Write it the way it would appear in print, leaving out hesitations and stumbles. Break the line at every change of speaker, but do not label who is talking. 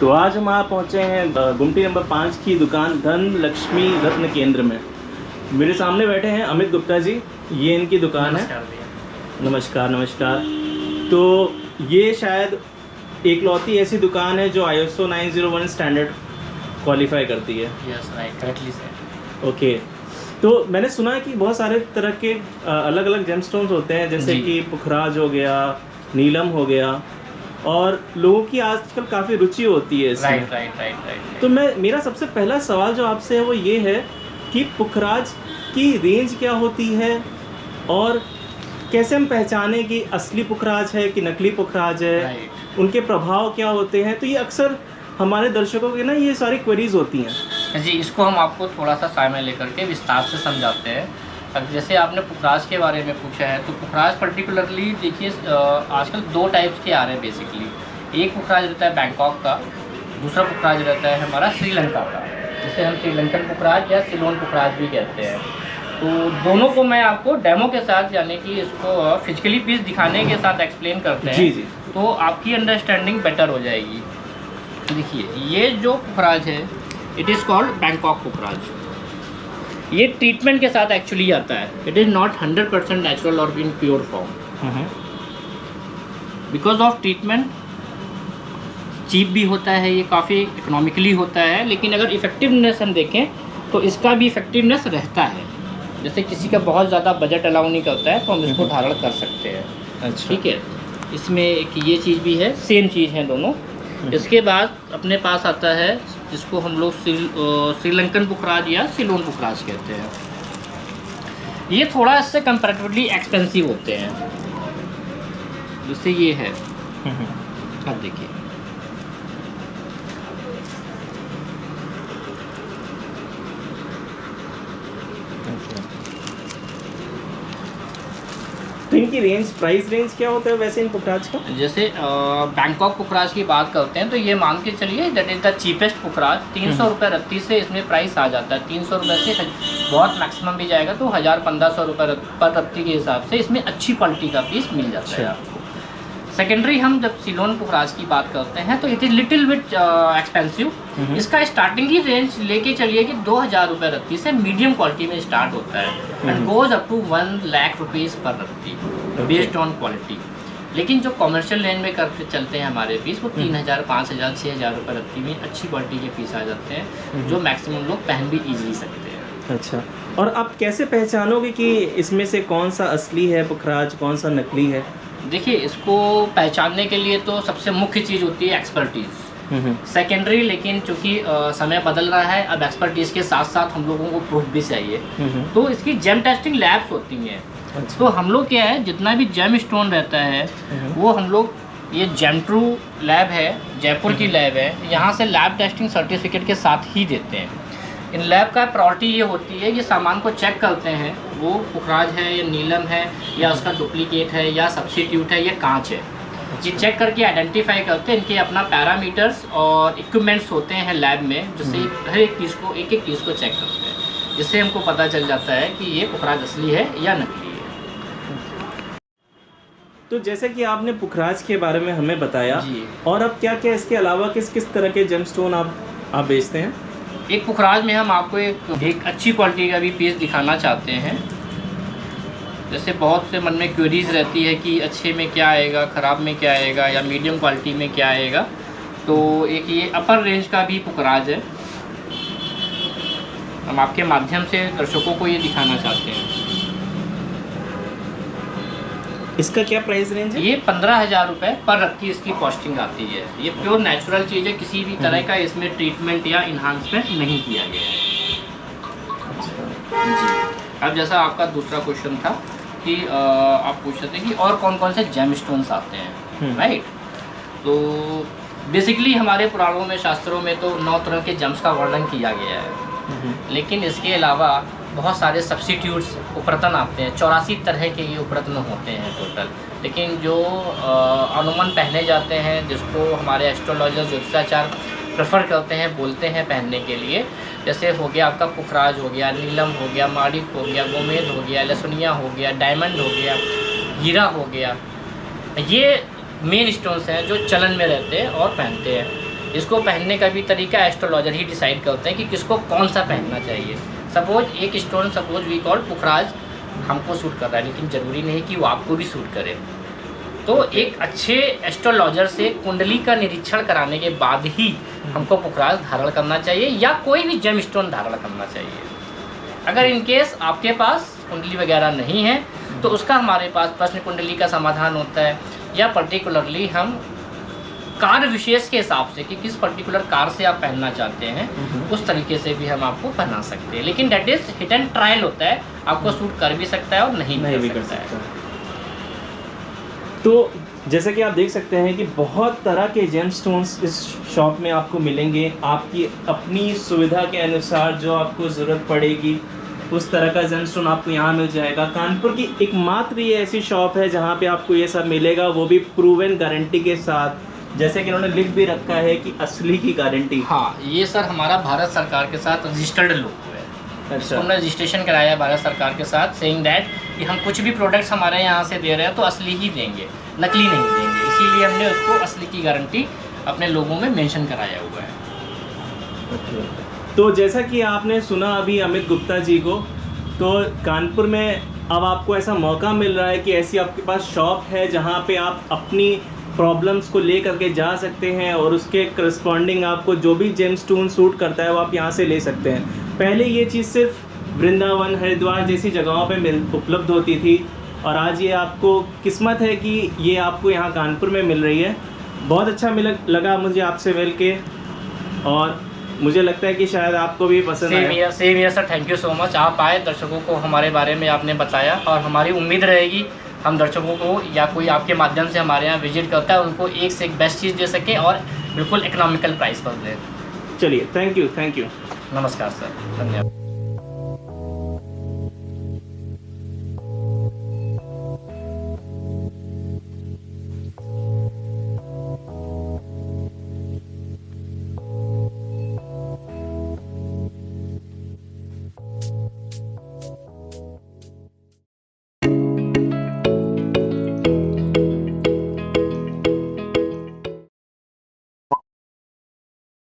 तो आज हम आप पहुँचे हैं गुमटी नंबर 5 की दुकान धन लक्ष्मी रत्न केंद्र में। मेरे सामने बैठे हैं अमित गुप्ता जी, ये इनकी दुकान है। नमस्कार नमस्कार। तो ये शायद एकलौती ऐसी दुकान है जो ISO 901 स्टैंडर्ड क्वालिफाई करती है।
Yes right, correctly sir.
Okay, तो मैंने सुना है कि बहुत सारे तरह के अलग अलग जेमस्टोन्स होते हैं, जैसे कि पुखराज हो गया, नीलम हो गया, और लोगों की आजकल काफ़ी रुचि होती है इसमें।
राइट।
तो मेरा सबसे पहला सवाल जो आपसे है वो ये है कि पुखराज की रेंज क्या होती है और कैसे हम पहचाने कि असली पुखराज है कि नकली पुखराज है, उनके प्रभाव क्या होते हैं। तो ये अक्सर हमारे दर्शकों के ना ये सारी क्वेरीज होती हैं
जी। इसको हम आपको थोड़ा सा समय लेकर के विस्तार से समझाते हैं। अब जैसे आपने पुखराज के बारे में पूछा है, तो पुखराज पर्टिकुलरली देखिए आजकल दो टाइप्स के आ रहे हैं बेसिकली। एक पुखराज रहता है बैंकॉक का, दूसरा पुखराज रहता है हमारा श्रीलंका का, जिसे हम श्रीलंकन पुखराज या सिलोन पुखराज भी कहते हैं। तो दोनों को मैं आपको डेमो के साथ, यानी कि इसको फिजिकली पीस दिखाने के साथ एक्सप्लेन करते हैं।
जी।
तो आपकी अंडरस्टैंडिंग बेटर हो जाएगी। देखिए, ये जो पुखराज है इट इज़ कॉल्ड बैंकॉक पुखराज। ये ट्रीटमेंट के साथ एक्चुअली आता है। इट इज़ नॉट 100% नेचुरल और in pure form. Because of treatment cheap भी होता है, ये काफ़ी इकोनॉमिकली होता है, लेकिन अगर इफ़ेक्टिवनेस हम देखें तो इसका भी इफ़ेक्टिवनेस रहता है। जैसे किसी का बहुत ज़्यादा बजट अलाउ नहीं करता है तो हम इसको धारण कर सकते हैं।
अच्छा,
ठीक है। इसमें एक ये चीज़ भी है, सेम चीज़ है दोनों। इसके बाद अपने पास आता है जिसको हम लोग श्रीलंकन पुखराज या सिलोन पुखराज कहते हैं। ये थोड़ा इससे कंपैरेटिवली एक्सपेंसिव होते हैं। जैसे ये है, अब देखिए,
तो इनकी प्राइस रेंज क्या होता है वैसे इन पुखराज का?
जैसे बैंकॉक पुखराज की बात करते हैं तो ये मान के चलिए दैट इज़ द चीपेस्ट पुखराज। 300 रुपये रत्ती से इसमें प्राइस आ जाता है। 300 रुपये से बहुत मैक्सिमम भी जाएगा तो 1000-1500 रुपये पर रत्ती के हिसाब से इसमें अच्छी क्वालिटी का पीस मिल जाता है आपको। सेकेंडरी हम जब सिलोन पुखराज की बात करते हैं तो it is little bit expensive. इसका स्टार्टिंग ही रेंज लेके चलिए कि 2000 रुपये रत्ती से मीडियम क्वालिटी में स्टार्ट होता है and goes up to 1 lakh rupees पर रत्ती बेस्ड ऑन क्वालिटी। लेकिन जो कॉमर्शियल रेंज में करते चलते हैं हमारे पीस, वो 3000, 5000, 6000 रुपये रत्ती में अच्छी क्वालिटी के पीस आ जाते हैं, जो मैक्सिमम लोग पहन भी ईजिली सकते हैं।
अच्छा, और आप कैसे पहचानोगे कि इसमें से कौन सा असली है पुखराज, कौन सा नकली है?
देखिए, इसको पहचानने के लिए तो सबसे मुख्य चीज़ होती है एक्सपर्टीज़। सेकेंडरी, लेकिन चूँकि समय बदल रहा है, अब एक्सपर्टीज़ के साथ साथ हम लोगों को प्रूफ भी चाहिए, तो इसकी जेम टेस्टिंग लैब्स होती हैं।
अच्छा।
तो हम लोग क्या है, जितना भी जेम स्टोन रहता है वो हम लोग, ये जेमट्रू लैब है, जयपुर की लैब है, यहाँ से लैब टेस्टिंग सर्टिफिकेट के साथ ही देते हैं। इन लैब का प्रायोरिटी ये होती है कि सामान को चेक करते हैं वो पुखराज है या नीलम है या उसका डुप्लीकेट है या सब्स्टिट्यूट है या कांच है। ये चेक करके आइडेंटिफाई करते हैं। इनके अपना पैरामीटर्स और इक्विपमेंट्स होते हैं लैब में, जिससे हर एक चीज़ को एक चीज़ को चेक करते हैं, जिससे हमको पता चल जाता है कि ये पुखराज असली है या नकली है।
तो जैसे कि आपने पुखराज के बारे में हमें बताया
जी।
और अब क्या क्या इसके अलावा किस किस तरह के जेमस्टोन आप बेचते हैं?
एक पुखराज में हम आपको एक अच्छी क्वालिटी का भी पीस दिखाना चाहते हैं। जैसे बहुत से मन में क्वेरीज रहती है कि अच्छे में क्या आएगा, ख़राब में क्या आएगा, या मीडियम क्वालिटी में क्या आएगा। तो एक ये अपर रेंज का भी पुखराज है, हम आपके माध्यम से दर्शकों को ये दिखाना चाहते हैं।
इसका क्या प्राइस रेंज है?
ये 15,000 रुपये पर रत्ती इसकी कॉस्टिंग आती है। ये प्योर नेचुरल चीज़ है, किसी भी तरह का इसमें ट्रीटमेंट या इन्हांसमेंट नहीं किया गया है। जी। अब जैसा आपका दूसरा क्वेश्चन था कि आप पूछ रहे थे कि और कौन कौन से जेम स्टोन्स आते हैं, राइट। तो बेसिकली हमारे पुराणों में, शास्त्रों में तो 9 तरह के जेम्स का वर्णन किया गया है, लेकिन इसके अलावा बहुत सारे सब्स्टिट्यूट्स उपरतन आते हैं। 84 तरह के ये उपरतन होते हैं टोटल। लेकिन जो अनुमान पहने जाते हैं, जिसको हमारे एस्ट्रोलॉजर ज्योतिषाचार्य प्रेफर करते हैं, बोलते हैं पहनने के लिए, जैसे हो गया आपका पुखराज हो गया, नीलम हो गया, माणिक हो गया, गोमेद हो गया, लहसुनिया हो गया, डायमंड हो गया, हीरा हो गया। ये मेन स्टोन्स हैं जो चलन में रहते हैं और पहनते हैं। इसको पहनने का भी तरीका एस्ट्रोलॉजर ही डिसाइड करते हैं कि किसको कौन सा पहनना चाहिए। सपोज एक स्टोन सपोज वी कॉल पुखराज हमको सूट कर रहा है, लेकिन ज़रूरी नहीं कि वो आपको भी सूट करे। तो एक अच्छे एस्ट्रोलॉजर से कुंडली का निरीक्षण कराने के बाद ही हमको पुखराज धारण करना चाहिए या कोई भी जेम स्टोन धारण करना चाहिए। अगर इनकेस आपके पास कुंडली वगैरह नहीं है तो उसका हमारे पास प्रश्न कुंडली का समाधान होता है, या पर्टिकुलरली हम कार विशेष के हिसाब से कि किस पर्टिकुलर कार से आप पहनना चाहते हैं उस तरीके से भी हम आपको पहना सकते हैं। लेकिन that is hit and trial होता है, आपको सूट कर भी सकता है और नहीं भी कर सकता है।
तो जैसा कि आप देख सकते हैं कि बहुत तरह के जेमस्टोन्स इस शॉप में आपको मिलेंगे। आपकी अपनी सुविधा के अनुसार जो आपको ज़रूरत पड़ेगी उस तरह का जेमस्टोन आपको यहाँ मिल जाएगा। कानपुर की एकमात्र ये ऐसी शॉप है जहाँ पे आपको ये सब मिलेगा, वो भी प्रूवन गारंटी के साथ। जैसे कि उन्होंने लिख भी रखा है कि असली की गारंटी।
हाँ, ये सर हमारा भारत सरकार के साथ रजिस्टर्ड लोगो है।
अच्छा,
हमने रजिस्ट्रेशन कराया है भारत सरकार के साथ, सेइंग दैट कि हम कुछ भी प्रोडक्ट्स हमारे यहाँ से दे रहे हैं तो असली ही देंगे, नकली नहीं देंगे। इसीलिए हमने उसको असली की गारंटी अपने लोगों में मेंशन कराया हुआ है।
तो जैसा कि आपने सुना अभी अमित गुप्ता जी को, तो कानपुर में अब आपको ऐसा मौका मिल रहा है कि ऐसी आपके पास शॉप है जहाँ पे आप अपनी प्रॉब्लम्स को ले करके जा सकते हैं और उसके करस्पॉन्डिंग आपको जो भी जेमस्टोन सूट करता है वो आप यहाँ से ले सकते हैं। पहले ये चीज़ सिर्फ वृंदावन, हरिद्वार जैसी जगहों पे उपलब्ध होती थी और आज ये आपको किस्मत है कि ये आपको यहाँ कानपुर में मिल रही है। बहुत अच्छा लगा मुझे आपसे मिल के, और मुझे लगता है कि शायद आपको भी पसंद आया।
Same year sir, thank you so much. आप आए, दर्शकों को हमारे बारे में आपने बताया और हमारी उम्मीद रहेगी हम दर्शकों को या कोई आपके माध्यम से हमारे यहाँ विजिट करता है उनको एक से एक बेस्ट चीज़ दे सके और बिल्कुल इकोनॉमिकल प्राइस पर दें।
चलिए, थैंक यू।
नमस्कार सर, धन्यवाद।